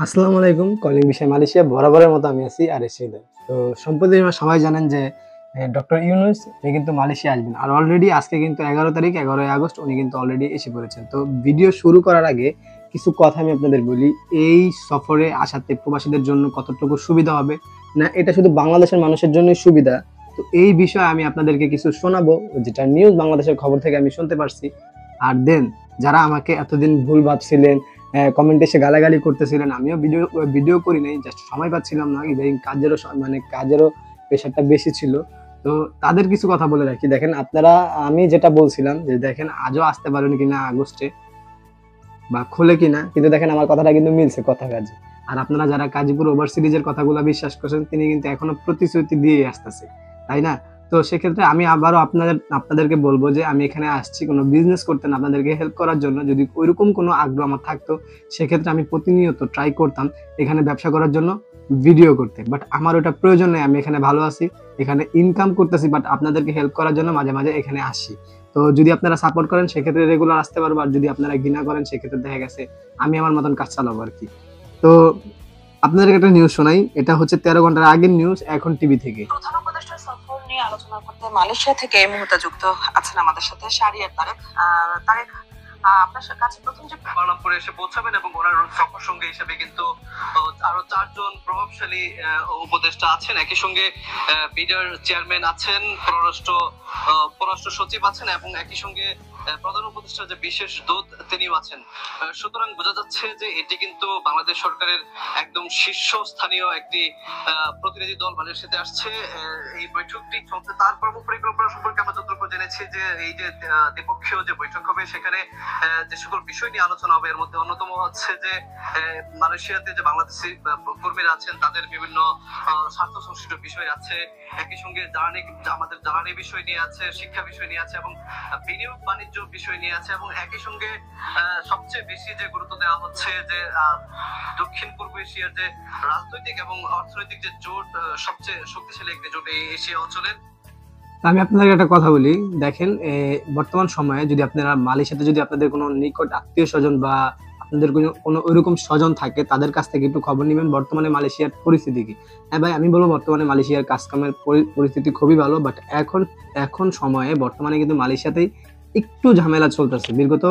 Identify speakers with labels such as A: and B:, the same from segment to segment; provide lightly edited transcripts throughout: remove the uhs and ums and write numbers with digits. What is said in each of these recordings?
A: আসসালামু আলাইকুম। কলিং বিষয় মালয়েশিয়া বরাবরের মতো আমি আছি আর এসে তো সম্প্রতি সবাই জানেন যে ডক্টর ইউনূস উনি কিন্তু মালয়েশিয়া আসবেন। আর অলরেডি আজকে কিন্তু ১১ তারিখ ১১ই আগস্ট উনি কিন্তু অলরেডি এসে পড়েছেন। তো ভিডিও শুরু করার আগে কিছু কথা আমি আপনাদের বলি। এই সফরে আসাতে প্রবাসীদের জন্য কতটুকু সুবিধা হবে? না এটা শুধু বাংলাদেশের মানুষের জন্যই সুবিধা? তো এই বিষয়ে আমি আপনাদেরকে কিছু শোনাবো যেটা নিউজ বাংলাদেশের খবর থেকে আমি শুনতে পারছি। আর দেন যারা আমাকে এতদিন ভুল ভাবছিলেন কমেন্টে এসে গালাগালি করতেছিলেন। আমিও ভিডিও করি নাই। জাস্ট সময় পাচ্ছিলাম না। ইদানিং কাজেরও প্রেশারটা বেশি ছিল। তো তাদের কিছু কথা বলে রাখি। দেখেন আপনারা আমি যেটা বলছিলাম যে দেখেন আজও আসতে পারেন কিনা আগস্টে বা খোলে কিনা। কিন্তু দেখেন আমার কথাটা কিন্তু মিলছে কথা কাজে। আর আপনারা যারা কাজীপুর ওভার সিরিজের কথাগুলো বিশ্বাস করছেন তিনি কিন্তু এখনো প্রতিশ্রুতি দিয়ে আসতেছে। তাই না? তো সেক্ষেত্রে আমি আবারও আপনাদেরকে বলবো যে আমি এখানে আসছি কোনো বিজনেস করতে না, আপনাদেরকে হেল্প করার জন্য। যদি ওইরকম কোনো আগ্রহ আমার থাকতো সেক্ষেত্রে আমি প্রতিনিয়ত ট্রাই করতাম এখানে ব্যবসা করার জন্য, ভিডিও করতে। বাট আমার ওটা প্রয়োজন নেই। আমি এখানে ভালো আছি, এখানে ইনকাম করতেছি। বাট আপনাদেরকে হেল্প করার জন্য মাঝে মাঝে এখানে আসি। তো যদি আপনারা সাপোর্ট করেন সেক্ষেত্রে রেগুলার আসতে পারবো। আর যদি আপনারা ঘৃণা করেন সেক্ষেত্রে দেখা গেছে আমি আমার মতন কাজ চালাবো আর কি। তো আপনাদেরকে একটা নিউজ শোনাই। এটা হচ্ছে 13 ঘন্টার আগের নিউজ, এখন টিভি থেকে।
B: প্রধান উপদেষ্টার সফর নিয়ে আলোচনা করতে মালয়েশিয়া থেকে এই মুহূর্তে যুক্ত আছেন আমাদের সাথে শাহরিয়ার তারেক। তারেক, আপনার কাছে প্রথম যে কুয়ালালামপুরে এসে পৌঁছাবেন এবং ওনার সফর সঙ্গী হিসেবে কিন্তু আরো 4 জন প্রভাবশালী উপদেষ্টা আছেন। একই সঙ্গে বিডার চেয়ারম্যান আছেন, পররাষ্ট্র সচিব আছেন এবং একই সঙ্গে প্রধান উপদেষ্টা যে বিশেষ দূত তিনিও আছেন। সুতরাং বোঝা যাচ্ছে যে এটি কিন্তু বাংলাদেশ সরকারের একদম শীর্ষস্থানীয় একটি প্রতিনিধি দল মালয়েশিয়াতে আসছে। এই বৈঠকটি চলছে তার কর্মপরিকল্পনা সম্পর্কে আমরা যতটুকু জেনেছি যে এই যে দ্বিপক্ষীয় যে বৈঠক হবে সেখানে যে সকল বিষয় নিয়ে আলোচনা হবে এর মধ্যে অন্যতম হচ্ছে যে মালয়েশিয়াতে যে বাংলাদেশি কর্মীরা আছেন তাদের বিভিন্ন স্বার্থ সংশ্লিষ্ট বিষয় আছে। একই সঙ্গে আমাদের জ্বালানি বিষয় নিয়ে আছে, শিক্ষা বিষয় নিয়ে আছে এবং বিনিয়োগ বাণিজ্য বিষয় নিয়ে আছে এবং একই সঙ্গে সবচেয়ে বেশি যে গুরুত্ব দেওয়া হচ্ছে যে দক্ষিণ পূর্ব এশিয়ার যে রাজনৈতিক এবং অর্থনৈতিক যে জোট সবচেয়ে শক্তিশালী একটি জোট এই এশিয়া অঞ্চলের।
A: আমি আপনাদের একটা কথা বলি। দেখেন বর্তমান সময়ে যদি আপনারা মালয়েশিয়াতে যদি আপনাদের কোনো নিকট আত্মীয় স্বজন বা আপনাদের কোনো ওইরকম স্বজন থাকে তাদের কাছ থেকে একটু খবর নেবেন বর্তমানে মালয়েশিয়ার পরিস্থিতি কি। হ্যাঁ ভাই, আমি বলবো বর্তমানে মালয়েশিয়ার কাজকামের পরিস্থিতি খুবই ভালো। বাট এখন সময়ে বর্তমানে কিন্তু মালয়েশিয়াতেই একটু ঝামেলা চলতেছে। বিগত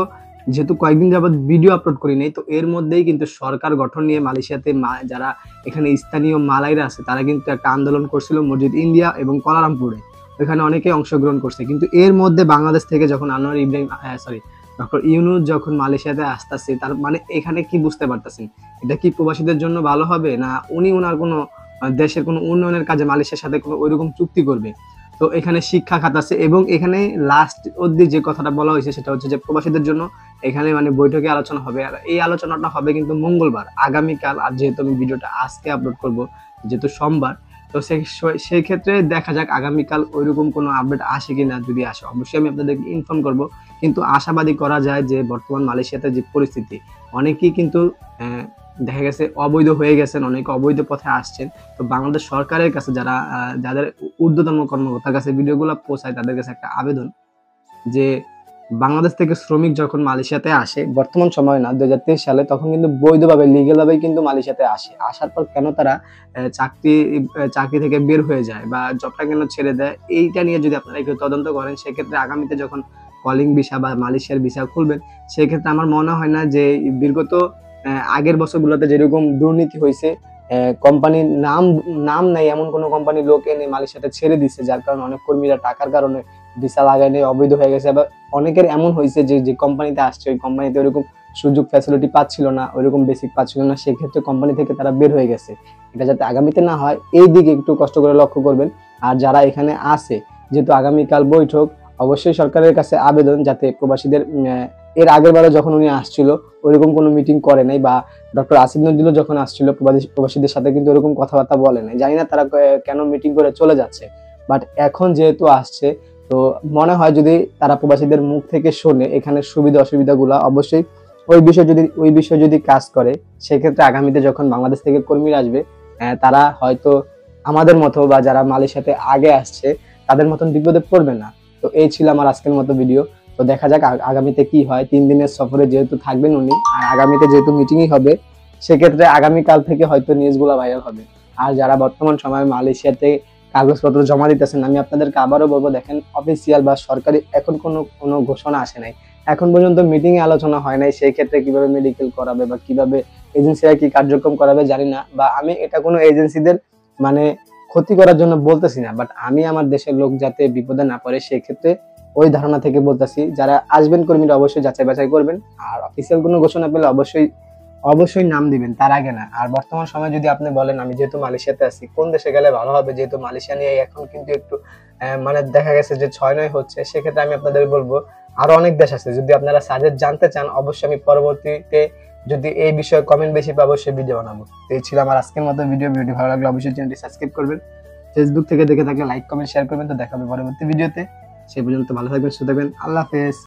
A: যেহেতু কয়েকদিন যাবত ভিডিও আপলোড করি নাই, তো এর মধ্যেই কিন্তু সরকার গঠন নিয়ে মালয়েশিয়াতে যারা এখানে স্থানীয় মালাইরা আছে তারা কিন্তু একটা আন্দোলন করছিল মসজিদ ইন্ডিয়া এবং কুয়ালালামপুরে। ওইখানে অনেকে অংশগ্রহণ করছে। কিন্তু এর মধ্যে বাংলাদেশ থেকে যখন আনোয়ার ইব্রাহিম ডক্টর ইউনূস যখন মালয়েশিয়াতে আসতেছে, তার মানে এখানে কি বুঝতে পারতেছেন এটা কি প্রবাসীদের জন্য ভালো হবে, না উনি ওনার কোনো দেশের কোনো উন্নয়নের কাজে মালয়েশিয়ার সাথে কোনো ওইরকম চুক্তি করবে। তো এখানে শিক্ষা খাত আছে এবং এখানে লাস্ট অব্দি যে কথাটা বলা হয়েছে সেটা হচ্ছে যে প্রবাসীদের জন্য এখানে মানে বৈঠকে আলোচনা হবে। আর এই আলোচনাটা হবে কিন্তু মঙ্গলবার, আগামীকাল। আর যেহেতু আমি ভিডিওটা আজকে আপলোড করব, যেহেতু সোমবার, তো সেই ক্ষেত্রে দেখা যাক আগামীকাল ওইরকম কোনো আপডেট আসে কিনা। যদি আসে অবশ্যই আমি আপনাদেরকে ইনফর্ম করব। কিন্তু আশাবাদী করা যায় যে বর্তমান মালয়েশিয়াতে যে পরিস্থিতি, অনেকেই কিন্তু দেখা গেছে অবৈধ হয়ে গেছেন, অনেকে অবৈধ পথে আসছেন। তো বাংলাদেশ সরকারের কাছে যাদের ঊর্ধ্বতন কর্মকর্তার কাছে ভিডিওগুলো পৌঁছায় তাদের কাছে একটা আবেদন যে বাংলাদেশ থেকে শ্রমিক যখন মালয়েশিয়াতে আসে, বর্তমান সময় না 2023 সালে, তখন কিন্তু বৈধভাবে লিগ্যাল ভাবে কিন্তু মালয়েশিয়াতে আসে। আসার পর কেন তারা চাকরি থেকে বের হয়ে যায় বা জবটা কেন ছেড়ে দেয়, এইটা নিয়ে যদি আপনারা একটু তদন্ত করেন সেক্ষেত্রে আগামীতে যখন কলিং ভিসা বা মালয়েশিয়ার ভিসা খুলবেন সেক্ষেত্রে আমার মনে হয় না যে বিগত আগের বছরগুলোতে যেরকম দুর্নীতি হয়েছে, কোম্পানির নাম নাই এমন কোনো কোম্পানির লোক এনে মালয়েশিয়াতে ছেড়ে দিচ্ছে, যার কারণে অনেক কর্মীরা টাকার কারণে ভিসা লাগায় নিয়ে অবৈধ হয়ে গেছে। আবার অনেকের এমন হয়েছে যে কোম্পানিতে আসছে ওই কোম্পানিতে ওইরকম সুযোগ ফ্যাসিলিটি পাচ্ছিল না, ওইরকম বেসিক পাচ্ছিল না, সেক্ষেত্রে কোম্পানি থেকে তারা বের হয়ে গেছে। এটা যাতে আগামীতে না হয় এই দিকে একটু কষ্ট করে লক্ষ্য করবেন। আর যারা এখানে আছে, যেহেতু আগামীকাল বৈঠক, অবশ্যই সরকারের কাছে আবেদন যাতে প্রবাসীদের এর আগের বারে যখন উনি আসছিল ওইরকম কোনো মিটিং করে নাই, বা ডক্টর আসিফ নজরুল যখন আসছিল প্রবাসীদের সাথে কিন্তু ওরকম কথাবার্তা বলে নাই। জানি না তারা কেন মিটিং করে চলে যাচ্ছে। বাট এখন যেহেতু আসছে, তো মনে হয় যদি তারা প্রবাসীদের মুখ থেকে শোনে এখানে সুবিধা অসুবিধাগুলো, অবশ্যই ওই বিষয়ে যদি কাজ করে সেক্ষেত্রে আগামীতে যখন বাংলাদেশ থেকে কর্মীরা আসবে তারা হয়তো আমাদের মতো বা যারা মালয়েশিয়াতে আগে আসছে তাদের মতন বিপদে পড়বে না। তো এই ছিল আমার আজকের মতো ভিডিও। তো দেখা যাক আগামীতে কি হয়। 3 দিনের সফরে যেহেতু থাকবেন উনি, আর আগামীতে যেহেতু মিটিংই হবে, সেক্ষেত্রে আগামীকাল থেকে হয়তো নিউজগুলো ভাইরাল হবে। আর যারা বর্তমান সময়ে মালয়েশিয়াতে কাগজপত্র জমা দিতেছেন, আমি আপনাদেরকে আবারও বলবো, দেখেন অফিসিয়াল বা সরকারি এখন কোনো ঘোষণা আসে নাই, এখন পর্যন্ত মিটিং এ আলোচনা হয় নাই, সেই ক্ষেত্রে কিভাবে মেডিকেল করাবে বা কিভাবে এজেন্সিরা কি কার্যক্রম করাবে জানি না, বা আমি এটা কোনো এজেন্সিদের মানে ক্ষতি করার জন্য বলতেছি না, বাট আমি আমার দেশের লোক যাতে বিপদে না পড়ে সেই ক্ষেত্রে ওই ধারণা থেকে বলতেছি, যারা আসবেন কর্মীরা অবশ্যই যাচাই বাছাই করবেন, আর অফিসিয়াল কোনো ঘোষণা পেলে অবশ্যই নাম দিবেন, তার আগে না। আর বর্তমান সময় যদি আপনি বলেন, আমি যেহেতু মালয়েশিয়াতে আছি, কোন দেশে গেলে ভালো হবে, যেহেতু মালয়েশিয়া নিয়ে এখন কিন্তু একটু মানে দেখা গেছে যে 6-9 হচ্ছে, সেক্ষেত্রে আমি আপনাদের বলবো আরো অনেক দেশ আছে। যদি আপনারা সাজেস্ট জানতে চান, অবশ্যই আমি পরবর্তীতে যদি এই বিষয়ে কমেন্ট বেশি পাবো সে ভিডিও বানাবো। তো এই ছিল আমার আজকের মতো ভিডিওটি ভালো লাগলে অবশ্যই চ্যানেলটি সাবস্ক্রাইব করবেন, ফেসবুক থেকে দেখে থাকলে লাইক কমেন্ট শেয়ার করবেন। তো দেখা হবে পরবর্তী ভিডিওতে, সেই পর্যন্ত ভালো থাকবেন, সুস্থ থাকবেন, আল্লাহ হাফেজ।